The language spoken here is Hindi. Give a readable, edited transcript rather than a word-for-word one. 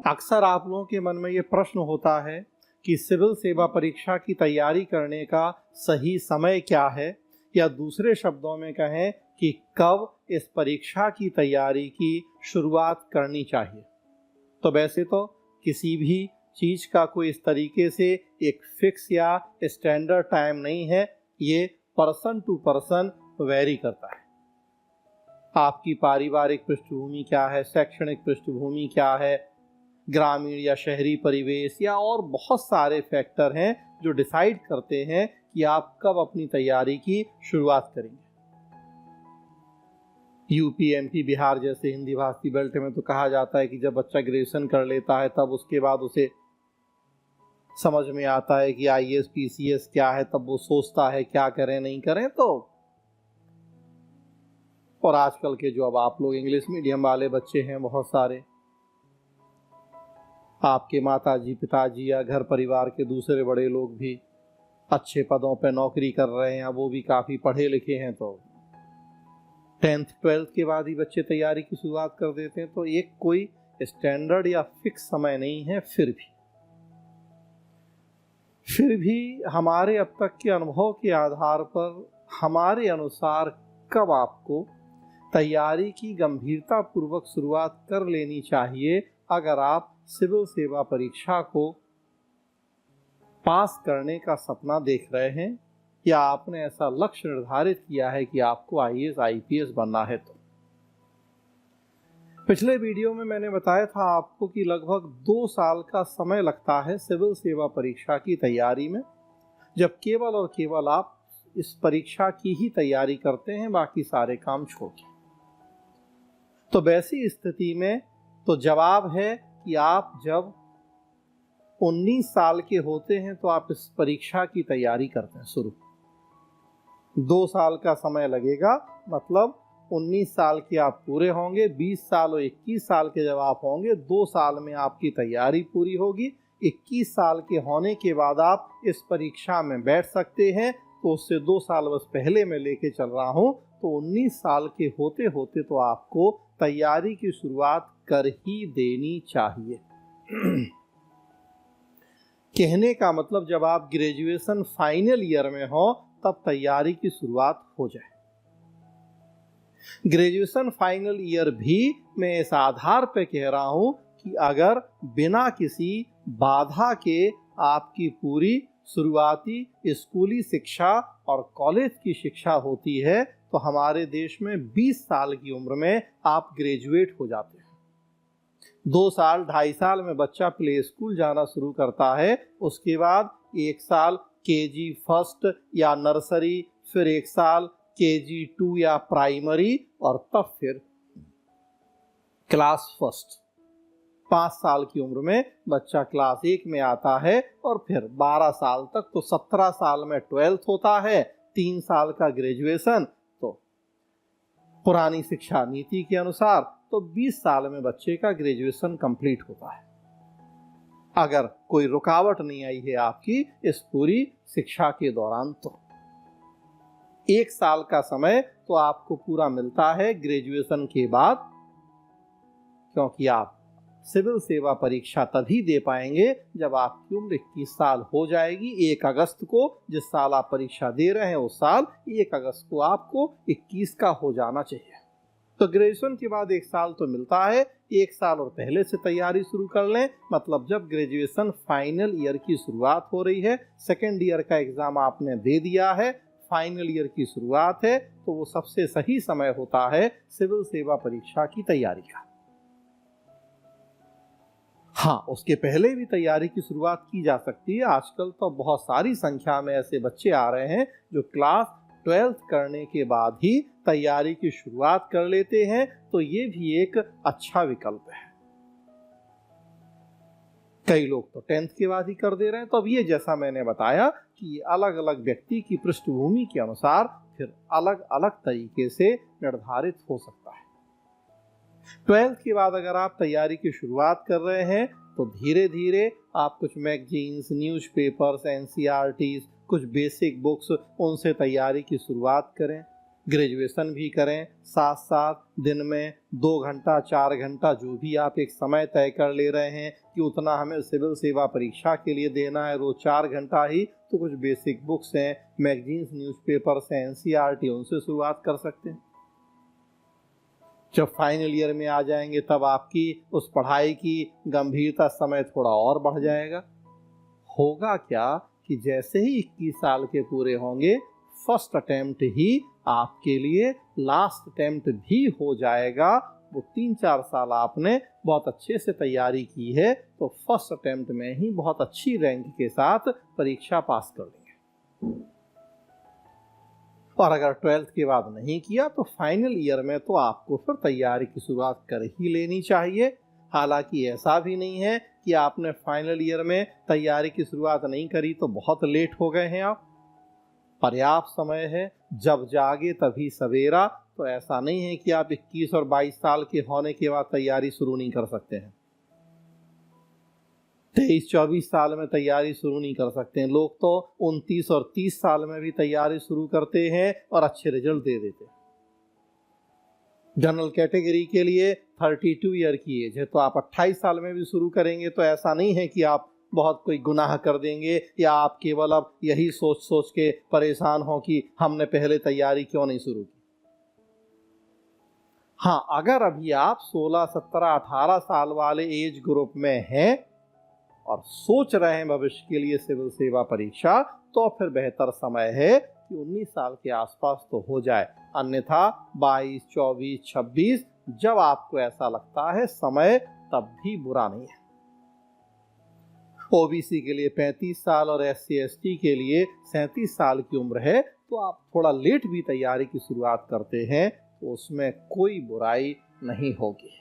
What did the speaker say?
अक्सर आप लोगों के मन में ये प्रश्न होता है कि सिविल सेवा परीक्षा की तैयारी करने का सही समय क्या है, या दूसरे शब्दों में कहें कि कब इस परीक्षा की तैयारी की शुरुआत करनी चाहिए। तो वैसे तो किसी भी चीज़ का कोई इस तरीके से एक फिक्स या स्टैंडर्ड टाइम नहीं है, ये पर्सन टू पर्सन वेरी करता है। आपकी पारिवारिक पृष्ठभूमि क्या है, शैक्षणिक पृष्ठभूमि क्या है, ग्रामीण या शहरी परिवेश या और बहुत सारे फैक्टर हैं जो डिसाइड करते हैं कि आप कब अपनी तैयारी की शुरुआत करेंगे। यूपी, एमपी, बिहार जैसे हिंदी भाषी बेल्ट में तो कहा जाता है कि जब बच्चा ग्रेजुएशन कर लेता है तब उसके बाद उसे समझ में आता है कि आईएएस पीसीएस क्या है, तब वो सोचता है क्या करें नहीं करें। तो और आजकल के जो अब आप लोग इंग्लिश मीडियम वाले बच्चे हैं, बहुत सारे आपके माताजी पिताजी या घर परिवार के दूसरे बड़े लोग भी अच्छे पदों पर नौकरी कर रहे हैं, वो भी काफ़ी पढ़े लिखे हैं, तो 10th 12th के बाद ही बच्चे तैयारी की शुरुआत कर देते हैं। तो एक कोई स्टैंडर्ड या फिक्स समय नहीं है। फिर भी हमारे अब तक के अनुभव के आधार पर हमारे अनुसार कब आपको तैयारी की गंभीरता पूर्वक शुरुआत कर लेनी चाहिए अगर आप सिविल सेवा परीक्षा को पास करने का सपना देख रहे हैं, या आपने ऐसा लक्ष्य निर्धारित किया है कि आपको आईएएस आईपीएस बनना है। तो पिछले वीडियो में मैंने बताया था आपको कि लगभग 2 साल का समय लगता है सिविल सेवा परीक्षा की तैयारी में, जब केवल और केवल आप इस परीक्षा की ही तैयारी करते हैं, बाकी सारे काम छोड़ के। तो वैसी स्थिति में तो जवाब है कि आप जब 19 साल के होते हैं तो आप इस परीक्षा की तैयारी करते हैं शुरू। 2 साल का समय लगेगा, मतलब 19 साल के आप पूरे होंगे, 20 साल और 21 साल के जब आप होंगे, 2 साल में आपकी तैयारी पूरी होगी। 21 साल के होने के बाद आप इस परीक्षा में बैठ सकते हैं। तो उससे 2 साल बस पहले मैं लेके चल रहा हूँ। तो 19 साल के होते होते तो आपको तैयारी की शुरुआत कर ही देनी चाहिए। कहने का मतलब जब आप ग्रेजुएशन फाइनल ईयर में हो तब तैयारी की शुरुआत हो जाए। ग्रेजुएशन फाइनल ईयर भी मैं इस आधार पर कह रहा हूं कि अगर बिना किसी बाधा के आपकी पूरी शुरुआती स्कूली शिक्षा और कॉलेज की शिक्षा होती है तो हमारे देश में 20 साल की उम्र में आप ग्रेजुएट हो जाते हैं। 2 साल 2.5 साल में बच्चा प्ले स्कूल जाना शुरू करता है, उसके बाद 1 साल केजी फर्स्ट या नर्सरी, फिर 1 साल केजी 2 या प्राइमरी, और तब फिर क्लास फर्स्ट। 5 साल की उम्र में बच्चा क्लास 1 में आता है, और फिर 12 साल तक, तो 17 साल में 12th होता है, 3 साल का ग्रेजुएशन। तो पुरानी शिक्षा नीति के अनुसार तो 20 साल में बच्चे का ग्रेजुएशन कंप्लीट होता है, अगर कोई रुकावट नहीं आई है आपकी इस पूरी शिक्षा के दौरान। तो 1 साल का समय तो आपको पूरा मिलता है ग्रेजुएशन के बाद, क्योंकि आप सिविल सेवा परीक्षा तभी दे पाएंगे जब आपकी उम्र 21 साल हो जाएगी। 1 अगस्त को जिस साल आप परीक्षा दे रहे हैं उस साल 1 अगस्त को आपको 21 का हो जाना चाहिए। तो ग्रेजुएशन के बाद 1 साल तो मिलता है, 1 साल और पहले से तैयारी शुरू कर लें। मतलब जब ग्रेजुएशन फाइनल ईयर की शुरुआत हो रही है, सेकेंड ईयर का एग्जाम आपने दे दिया है, फाइनल ईयर की शुरुआत है, तो वो सबसे सही समय होता है सिविल सेवा परीक्षा की तैयारी का। हाँ, उसके पहले भी तैयारी की शुरुआत की जा सकती है। आजकल तो बहुत सारी संख्या में ऐसे बच्चे आ रहे हैं जो क्लास 12th करने के बाद ही तैयारी की शुरुआत कर लेते हैं, तो ये भी एक अच्छा विकल्प है। कई लोग तो 10th के बाद ही कर दे रहे हैं। तो अब ये जैसा मैंने बताया कि ये अलग अलग व्यक्ति की पृष्ठभूमि के अनुसार फिर अलग अलग तरीके से निर्धारित हो सकता है। 12th के बाद अगर आप तैयारी की शुरुआत कर रहे हैं तो धीरे धीरे आप कुछ मैगजीन्स, न्यूज़पेपर्स, एनसीईआरटीज, कुछ बेसिक बुक्स, उनसे तैयारी की शुरुआत करें। ग्रेजुएशन भी करें, साथ साथ दिन में 2 घंटा 4 घंटा जो भी आप एक समय तय कर ले रहे हैं कि उतना हमें सिविल सेवा परीक्षा के लिए देना है, रोज 4 घंटा ही, तो कुछ बेसिक बुक्स हैं, मैगजीन्स, न्यूज़पेपर्स हैं, एनसीईआरटी, उनसे शुरुआत कर सकते हैं। जब फाइनल ईयर में आ जाएंगे तब आपकी उस पढ़ाई की गंभीरता समय थोड़ा और बढ़ जाएगा। होगा क्या कि जैसे ही 21 साल के पूरे होंगे, फर्स्ट अटेम्प्ट ही आपके लिए लास्ट अटेम्प्ट भी हो जाएगा। वो 3-4 साल आपने बहुत अच्छे से तैयारी की है तो फर्स्ट अटेम्प्ट में ही बहुत अच्छी रैंक के साथ परीक्षा पास कर लेंगे। और अगर 12th के बाद नहीं किया तो फाइनल ईयर में तो आपको फिर तैयारी की शुरुआत कर ही लेनी चाहिए। हालांकि ऐसा भी नहीं है कि आपने फाइनल ईयर में तैयारी की शुरुआत नहीं करी तो बहुत लेट हो गए हैं आप। पर्याप्त समय है, जब जागे तभी सवेरा। तो ऐसा नहीं है कि आप 21 और 22 साल के होने के बाद तैयारी शुरू नहीं कर सकते हैं, 23-24 साल में तैयारी शुरू नहीं कर सकते हैं। लोग तो 29 और 30 साल में भी तैयारी शुरू करते हैं और अच्छे रिजल्ट दे देते हैं। जनरल कैटेगरी के लिए 32 ईयर की एज है, तो आप 28 साल में भी शुरू करेंगे तो ऐसा नहीं है कि आप बहुत कोई गुनाह कर देंगे या आप केवल अब यही सोच सोच के परेशान हो कि हमने पहले तैयारी क्यों नहीं शुरू की। हाँ, अगर अभी आप 16, 17, 18 साल वाले एज ग्रुप में हैं और सोच रहे हैं भविष्य के लिए सिविल सेवा परीक्षा, तो फिर बेहतर समय है कि 19 साल के आसपास तो हो जाए। अन्यथा 22, 24, 26 जब आपको ऐसा लगता है समय तब भी बुरा नहीं है। ओबीसी के लिए 35 साल और SC ST के लिए 37 साल की उम्र है, तो आप थोड़ा लेट भी तैयारी की शुरुआत करते हैं तो उसमें कोई बुराई नहीं होगी।